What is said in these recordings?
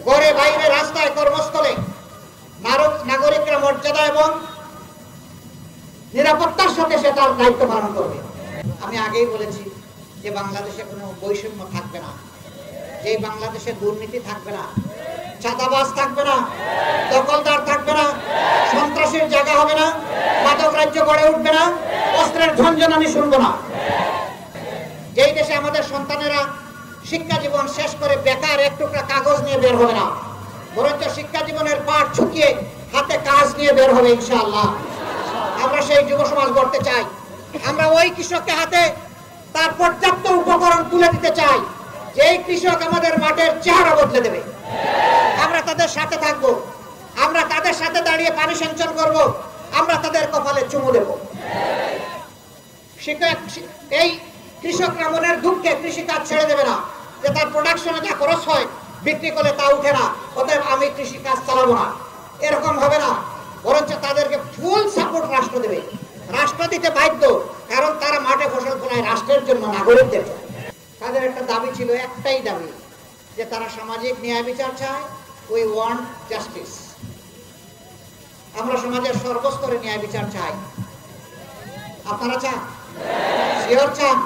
ঘরে বাইরে রাস্তায় কর্মস্থলে নাগরিকরা মর্যাদা এবং নিরাপত্তার সাথে সে তার দায়িত্ব পালন করবে। আমি আগেই বলেছি যে বাংলাদেশে কোনো বৈষম্য থাকবে না, যে বাংলাদেশে দুর্নীতি থাকবে না, চাঁদাবাজ থাকবে না, দখলদার থাকবে না, সন্ত্রাসের জায়গা হবে না, মাদক রাজ্য গড়ে উঠবে না, অস্ত্রের ঝনঝনানি শুনবো না। যেই দেশে আমাদের সন্তানেরা শিক্ষা জীবন শেষ করে বেকার এক টুকরা কাগজ নিয়ে বের হবে না, বরঞ্চ শিক্ষা জীবনের পাঠ ছুটিয়ে হাতে কাজ নিয়ে বের হবে ইনশাআল্লাহ। আমরা সেই যুব সমাজ গড়তে চাই। আমরা ওই কৃষককে হাতে তার পর্যাপ্ত উপকরণ তুলে দিতে চাই, যেই কৃষক আমাদের মাঠের চেহারা বদলে দেবে। আমরা তাদের সাথে থাকবো, আমরা তাদের সাথে দাঁড়িয়ে পানি সিঞ্চন করব, আমরা তাদের কপালে চুমু দেব। এই কৃষকরা মনের দুঃখে কৃষিকাজ ছেড়ে দেবে না, যে তার প্রোডাকশনে যা খরচ হয় বিক্রি করলে তা উঠে না, অতএব আমি কৃষিকাজ চালাবো না, এরকম হবে না। বরঞ্চ তাদেরকে ফুল সাপোর্ট রাষ্ট্র দেবে। রাষ্ট্র দিতে বাধ্য, কারণ তারা মাঠে ফসল ফলায় রাষ্ট্রের জন্য, নাগরিকদের জন্য। তাদের একটা দাবি ছিল, একটাই দাবি, যে তারা সামাজিক ন্যায় বিচার চায়। We want justice. আমরা সমাজের সর্বস্তরে ন্যায় বিচার চাই। আপনারা চান? শিওর চান?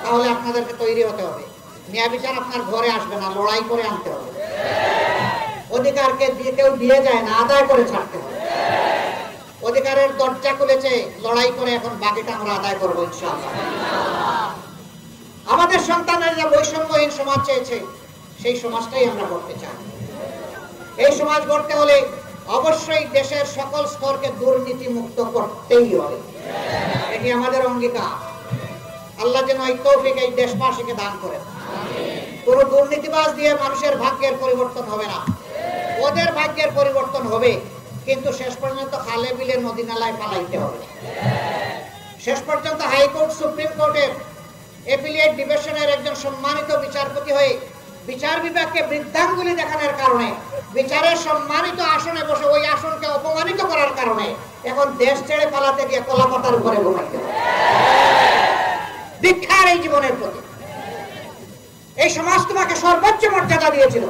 তাহলে আপনাদেরকে তৈরি হতে হবে। ন্যায় বিচার আপনার ঘরে আসবে না, লড়াই করে আনতে হবে। অধিকারকে দিয়ে কেউ দিয়ে যায় না, আদায় করে ছাড়তে হবে। অধিকারের দরজা খুলেছে, লড়াই করে এখন বাকিটা আমরা আদায় করবো ইনশাআল্লাহ। আমাদের সন্তানের যে বৈষম্যহীন সমাজ চেয়েছে, সেই সমাজটাই আমরা করতে চাই। এই সমাজ গড়তে হলে অবশ্যই দেশের সকল স্তরকে দুর্নীতি মুক্ত করতেই হবে। এটি আমাদের অঙ্গীকার। আল্লাহ যেন এই তৌফিক এই দেশবাসীকে দান করেন। কোন দুর্নীতিবাজ দিয়ে মানুষের ভাগ্যের পরিবর্তন হবে না। ওদের ভাগ্যের পরিবর্তন হবে, কিন্তু শেষ পর্যন্ত খালে বিলে নদী নালায় পালাইতে হবে। শেষ পর্যন্ত হাইকোর্ট, সুপ্রিম কোর্টের অ্যাপিলিয়েট ডিভিশনের একজন সম্মানিত বিচারপতি হয়ে বিচার বিভাগকে বৃদ্ধাঙ্গুলি দেখানোর কারণে, বিচারের সম্মানিত আসনে বসে ওই আসনকে অপমানিত করার কারণে এখন দেশ ছেড়ে পালাতে গিয়ে কলাপাতার উপরে ঘুমাইতে হবে। দীক্ষার এই জীবনের প্রতি। এই সমাজ তোমাকে সর্বোচ্চ মর্যাদা দিয়েছিল।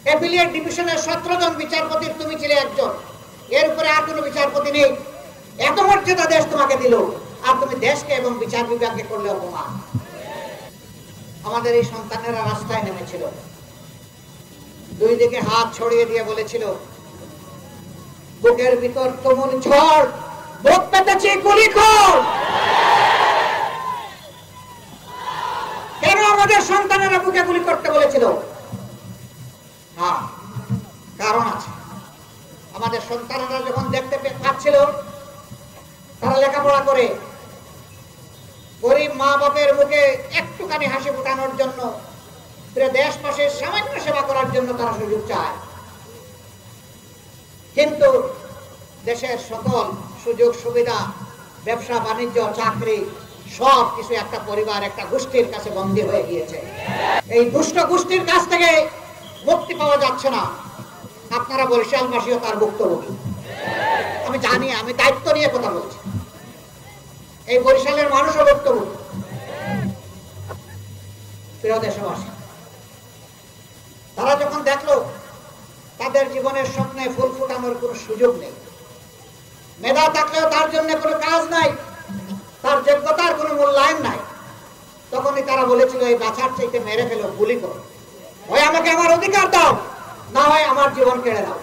অ্যাপিলিয়েট ডিভিশনের 17 জন বিচারপতির তুমি ছিলে একজন, এর উপরে আর কোনো বিচারপতি নেই। এত মর্যাদা দেশ তোমাকে দিল, আর তুমি দেশকে এবং বিচার বিভাগকে করলে অপমান। আমাদের এই সন্তানেরা রাস্তায় নেমেছিল, দুই দিকে হাত ছড়িয়ে দিয়ে বলেছিল, বুকের ভিতর তুমুল ঝড়, বুক পেতেছে গুলি খোর। কেন আমাদের সন্তানেরা বুকে গুলি করতে বলেছিল? হ্যাঁ, কারণ আছে। আমাদের সন্তানেরা যখন দেখতে পাচ্ছিল তারা লেখাপড়া করে, গরিব মা বাপের মুখে একটুখানি হাসি ফোটানোর জন্য, দেশবাসীর সামান্য সেবা করার জন্য তারা সুযোগ চায়, কিন্তু দেশের সকল সুযোগ সুবিধা, ব্যবসা বাণিজ্য, চাকরি সব কিছু একটা পরিবার, একটা গোষ্ঠীর কাছে বন্দী হয়ে গিয়েছে। এই দুষ্ট গোষ্ঠীর কাছ থেকে মুক্তি পাওয়া যাচ্ছে না। আপনারা বরিশালবাসীও তার ভুক্তভোগী। আমি জানি, আমি দায়িত্ব নিয়ে কথা বলছি। এই বরিশালের মানুষও ভুক্তভোগী। প্রিয় দেশবাসী, তারা যখন দেখলো তাদের জীবনের স্বপ্নে ফুল ফুটানোর কোনো সুযোগ নেই, মেধা থাকলেও তার জন্য কোনো কাজ নাই, তার যোগ্যতার কোনো মূল্যায়ন নাই, তখনই তারা বলেছিল, এই বাছার চাইতে মেরে ফেলো, গুলি করো, হয় আমাকে আমার অধিকার দাও, না হয় আমার জীবন কেড়ে দাও।